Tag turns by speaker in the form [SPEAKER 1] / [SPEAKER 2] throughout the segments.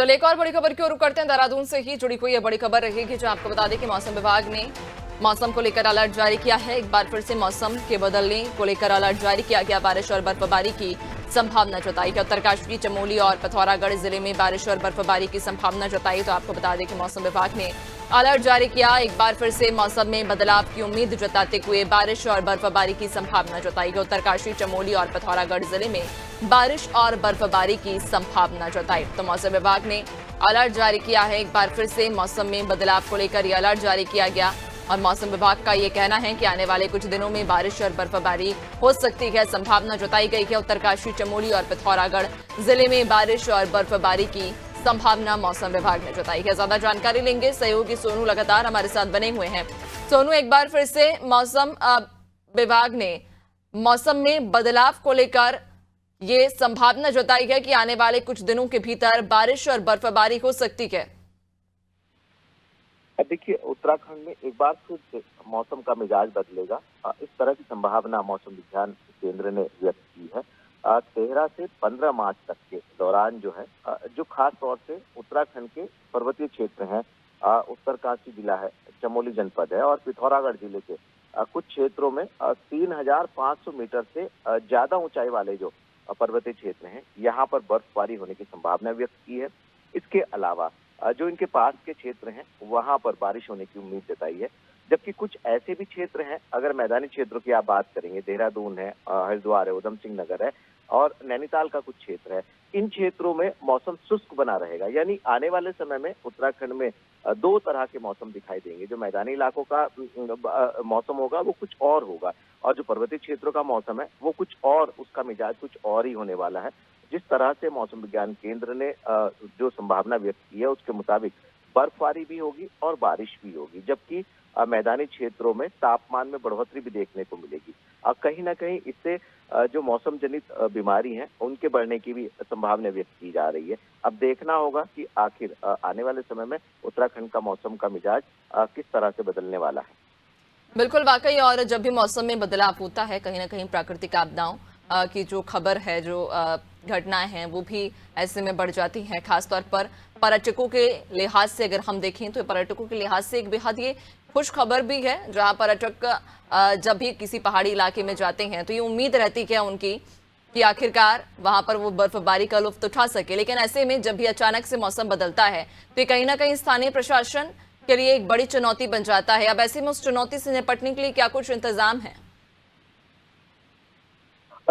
[SPEAKER 1] चलिए एक और बड़ी खबर की ओर रुख करते हैं। देहरादून से ही जुड़ी हुई यह बड़ी खबर रहेगी, जो आपको बता दें कि मौसम विभाग ने मौसम को लेकर अलर्ट जारी किया है। एक बार फिर से मौसम के बदलने को लेकर अलर्ट जारी किया गया। बारिश और बर्फबारी की संभावना जताई है। उत्तरकाशी, चमोली और पिथौरागढ़ जिले में बारिश और बर्फबारी की संभावना जताई। तो आपको बता दें कि मौसम विभाग ने अलर्ट जारी किया। एक बार फिर से मौसम में बदलाव की उम्मीद जताते हुए बारिश और बर्फबारी की संभावना जताई है। उत्तरकाशी, चमोली और पिथौरागढ़ जिले में बारिश और बर्फबारी की संभावना जताई। तो मौसम विभाग ने अलर्ट जारी किया है। एक बार फिर से मौसम में बदलाव को लेकर यह अलर्ट जारी किया गया और मौसम विभाग का ये कहना है कि आने वाले कुछ दिनों में बारिश और बर्फबारी हो सकती है। संभावना जताई गई है। उत्तरकाशी, चमोली और पिथौरागढ़ जिले में बारिश और बर्फबारी की संभावना मौसम विभाग ने जताई है। ज्यादा जानकारी लेंगे, सहयोगी सोनू लगातार हमारे साथ बने हुए हैं। सोनू, एक बार फिर से मौसम विभाग ने मौसम में बदलाव को लेकर ये संभावना जताई है कि आने वाले कुछ दिनों के भीतर बारिश और बर्फबारी हो सकती है।
[SPEAKER 2] देखिए, उत्तराखंड में एक बार फिर से मौसम का मिजाज बदलेगा, इस तरह की संभावना मौसम विज्ञान केंद्र ने व्यक्त की है। 13 से 15 मार्च तक के दौरान जो है, जो खास तौर से उत्तराखंड के पर्वतीय क्षेत्र हैं, उत्तरकाशी जिला है, चमोली जनपद है और पिथौरागढ़ जिले के कुछ क्षेत्रों में 3500 मीटर से ज्यादा ऊंचाई वाले जो पर्वतीय क्षेत्र हैं, यहाँ पर बर्फबारी होने की संभावना व्यक्त की है। इसके अलावा जो इनके पास के क्षेत्र हैं, वहां पर बारिश होने की उम्मीद जताई है। जबकि कुछ ऐसे भी क्षेत्र हैं, अगर मैदानी क्षेत्रों की आप बात करेंगे, देहरादून है, हरिद्वार है, उधम सिंह नगर है और नैनीताल का कुछ क्षेत्र है, इन क्षेत्रों में मौसम शुष्क बना रहेगा। यानी आने वाले समय में उत्तराखंड में दो तरह के मौसम दिखाई देंगे। जो मैदानी इलाकों का मौसम होगा वो कुछ और होगा और जो पर्वतीय क्षेत्रों का मौसम है वो कुछ और, उसका मिजाज कुछ और ही होने वाला है। जिस तरह से मौसम विज्ञान केंद्र ने जो संभावना व्यक्त की है, उसके मुताबिक बर्फबारी भी होगी और बारिश भी होगी, जबकि मैदानी क्षेत्रों में तापमान में बढ़ोतरी भी देखने को मिलेगी। कहीं ना कहीं इससे जो मौसम जनित बीमारी हैं, उनके बढ़ने की भी संभावना व्यक्त की जा रही है। अब देखना होगा कि आखिर आने वाले समय में उत्तराखंड का मौसम का मिजाज किस तरह से बदलने वाला है।
[SPEAKER 1] बिल्कुल, वाकई। और जब भी मौसम में बदलाव होता है, कहीं ना कहीं प्राकृतिक आपदाओं की जो खबर है, जो घटनाएं हैं, वो भी ऐसे में बढ़ जाती हैं। खासतौर पर पर्यटकों के लिहाज से अगर हम देखें तो पर्यटकों के लिहाज से एक बेहद ये खुश खबर भी है, जहां पर्यटक जब भी किसी पहाड़ी इलाके में जाते हैं तो ये उम्मीद रहती है उनकी कि आखिरकार वहां पर वो बर्फबारी का लुत्फ उठा सके। लेकिन ऐसे में जब भी अचानक से मौसम बदलता है तो ये कहीं ना कहीं स्थानीय प्रशासन के लिए एक बड़ी चुनौती बन जाता है। अब ऐसे में उस चुनौती से निपटने के लिए क्या कुछ इंतजाम है?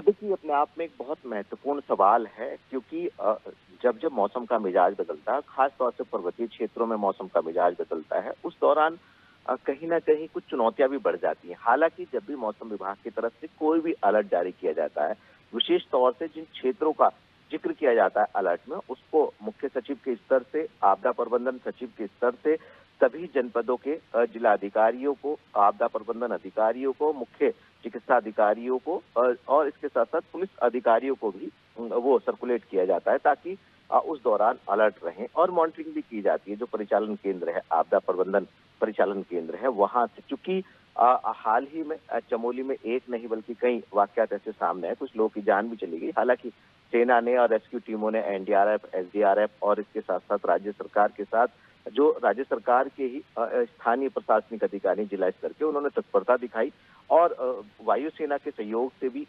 [SPEAKER 2] देखिए, अपने आप में एक बहुत महत्वपूर्ण सवाल है, क्योंकि जब जब मौसम का मिजाज बदलता है, खास तौर से पर्वतीय क्षेत्रों में मौसम का मिजाज बदलता है, उस दौरान कहीं ना कहीं कुछ चुनौतियां भी बढ़ जाती हैं। हालांकि जब भी मौसम विभाग की तरफ से कोई भी अलर्ट जारी किया जाता है, विशेष तौर से जिन क्षेत्रों का जिक्र किया जाता है अलर्ट में, उसको मुख्य सचिव के स्तर से, आपदा प्रबंधन सचिव के स्तर से सभी जनपदों के जिला अधिकारियों को, आपदा प्रबंधन अधिकारियों को, मुख्य चिकित्सा अधिकारियों को और इसके साथ साथ पुलिस अधिकारियों को भी वो सर्कुलेट किया जाता है, ताकि उस दौरान अलर्ट रहें। और मॉनिटरिंग भी की जाती है। जो परिचालन केंद्र है, आपदा प्रबंधन परिचालन केंद्र है, वहां से, चूंकि हाल ही में चमोली में एक नहीं बल्कि कई वाकयात ऐसे सामने आए, कुछ लोगों की जान भी चली गई। हालांकि सेना ने और रेस्क्यू टीमों ने, एनडीआरएफ, एसडीआरएफ और इसके साथ साथ राज्य सरकार के साथ, जो राज्य सरकार के ही स्थानीय प्रशासनिक अधिकारी जिला स्तर के, उन्होंने तत्परता दिखाई और वायुसेना के सहयोग से भी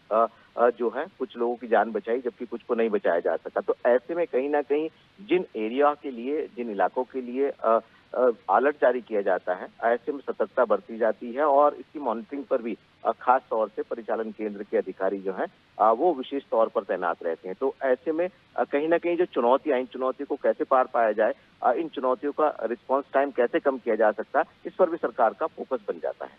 [SPEAKER 2] जो है कुछ लोगों की जान बचाई, जबकि कुछ को नहीं बचाया जा सका। तो ऐसे में कहीं ना कहीं जिन एरिया के लिए, जिन इलाकों के लिए अलर्ट जारी किया जाता है, ऐसे में सतर्कता बरती जाती है और इसकी मॉनिटरिंग पर भी खास तौर से परिचालन केंद्र के अधिकारी जो हैं वो विशेष तौर पर तैनात रहते हैं। तो ऐसे में कहीं ना कहीं जो चुनौतियां, इन चुनौतियों को कैसे पार पाया जाए, इन चुनौतियों का रिस्पॉन्स टाइम कैसे कम किया जा सकता है, इस पर भी सरकार का फोकस बन जाता है।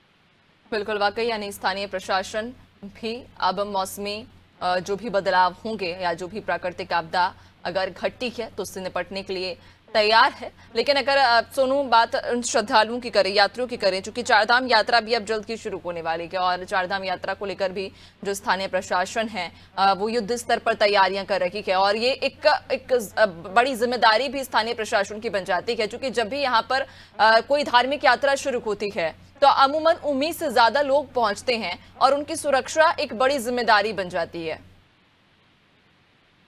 [SPEAKER 1] बिल्कुल, वाकई। यानी स्थानीय प्रशासन भी अब मौसमी जो भी बदलाव होंगे या जो भी प्राकृतिक आपदा अगर घटती है तो उससे निपटने के लिए तैयार है। लेकिन अगर सोनू बात उन श्रद्धालुओं की करें, यात्रियों की करें, क्योंकि चारधाम यात्रा भी अब जल्द की शुरू होने वाली है और चारधाम यात्रा को लेकर भी जो स्थानीय प्रशासन है वो युद्ध स्तर पर तैयारियां कर रही है और ये एक बड़ी जिम्मेदारी भी स्थानीय प्रशासन की बन जाती है, क्योंकि जब भी यहाँ पर कोई धार्मिक यात्रा शुरू होती है तो अमूमन उम्मीद से ज्यादा लोग पहुंचते हैं और उनकी सुरक्षा एक बड़ी जिम्मेदारी बन जाती है।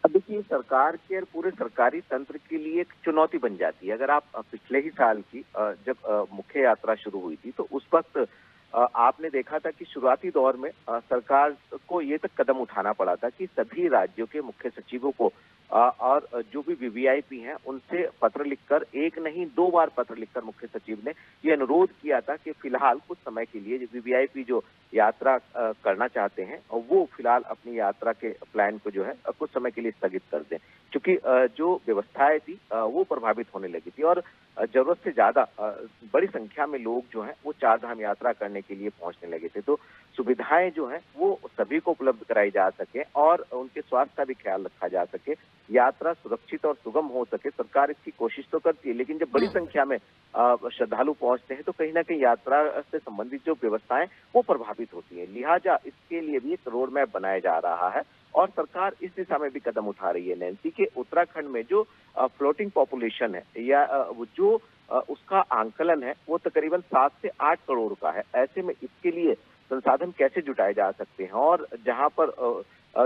[SPEAKER 2] अब देखिए, सरकार के और पूरे सरकारी तंत्र के लिए एक चुनौती बन जाती है। अगर आप पिछले ही साल की जब मुख्य यात्रा शुरू हुई थी, तो उस वक्त आपने देखा था कि शुरुआती दौर में सरकार को ये तक कदम उठाना पड़ा था कि सभी राज्यों के मुख्य सचिवों को और जो भी वीवीआईपी हैं उनसे पत्र लिखकर, एक नहीं 2 बार पत्र लिखकर मुख्य सचिव ने ये अनुरोध किया था कि फिलहाल कुछ समय के लिए वीवीआईपी जो यात्रा करना चाहते हैं और वो फिलहाल अपनी यात्रा के प्लान को जो है कुछ समय के लिए स्थगित कर दें, क्योंकि जो व्यवस्थाएं थी वो प्रभावित होने लगी थी और जरूरत से ज्यादा बड़ी संख्या में लोग जो हैं वो चार धाम यात्रा करने के लिए पहुंचने लगे थे। तो सुविधाएं जो हैं वो सभी को उपलब्ध कराई जा सके और उनके स्वास्थ्य का भी ख्याल रखा जा सके, यात्रा सुरक्षित और सुगम हो सके, सरकार इसकी कोशिश तो करती है। लेकिन जब बड़ी संख्या में श्रद्धालु पहुंचते हैं तो कहीं ना कहीं यात्रा से संबंधित जो व्यवस्थाएं वो प्रभावित होती है। लिहाजा इसके लिए भी एक रोड मैप बनाया जा रहा है और सरकार इस दिशा में भी कदम उठा रही है। नैन्सी के उत्तराखंड में जो फ्लोटिंग पॉपुलेशन है या जो उसका आंकलन है वो तकरीबन 7 से 8 करोड़ का है। ऐसे में इसके लिए संसाधन कैसे जुटाए जा सकते हैं और जहां पर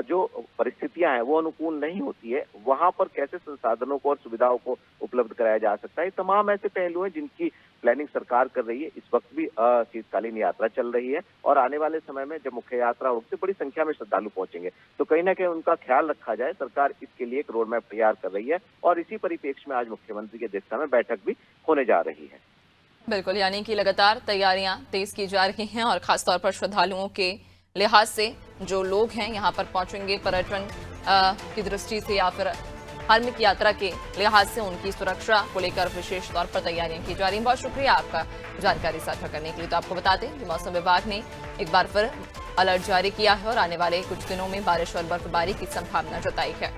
[SPEAKER 2] जो परिस्थितियां हैं वो अनुकूल नहीं होती है, वहां पर कैसे संसाधनों को और सुविधाओं को उपलब्ध कराया जा सकता है। तमाम ऐसे पहलू हैं जिनकी प्लानिंग सरकार कर रही है। इस वक्त भी शीतकालीन यात्रा चल रही है और आने वाले समय में जब मुख्य यात्रा होगी तो बड़ी संख्या में श्रद्धालु पहुंचेंगे, तो कहीं ना कहीं उनका ख्याल रखा जाए। सरकार इसके लिए एक रोड मैप तैयार कर रही है और इसी परिप्रेक्ष्य में आज मुख्यमंत्री की अध्यक्षता में बैठक भी होने जा रही है।
[SPEAKER 1] बिल्कुल, यानी कि लगातार तैयारियां तेज की जा रही हैं और खासतौर पर श्रद्धालुओं के लिहाज से जो लोग हैं यहाँ पर पहुंचेंगे पर्यटन की दृष्टि से या फिर धार्मिक यात्रा के लिहाज से उनकी सुरक्षा को लेकर विशेष तौर पर तैयारियां की जा रही हैं। बहुत शुक्रिया आपका जानकारी साझा करने के लिए। तो आपको बता दें कि मौसम विभाग ने एक बार फिर अलर्ट जारी किया है और आने वाले कुछ दिनों में बारिश और बर्फबारी की संभावना जताई है।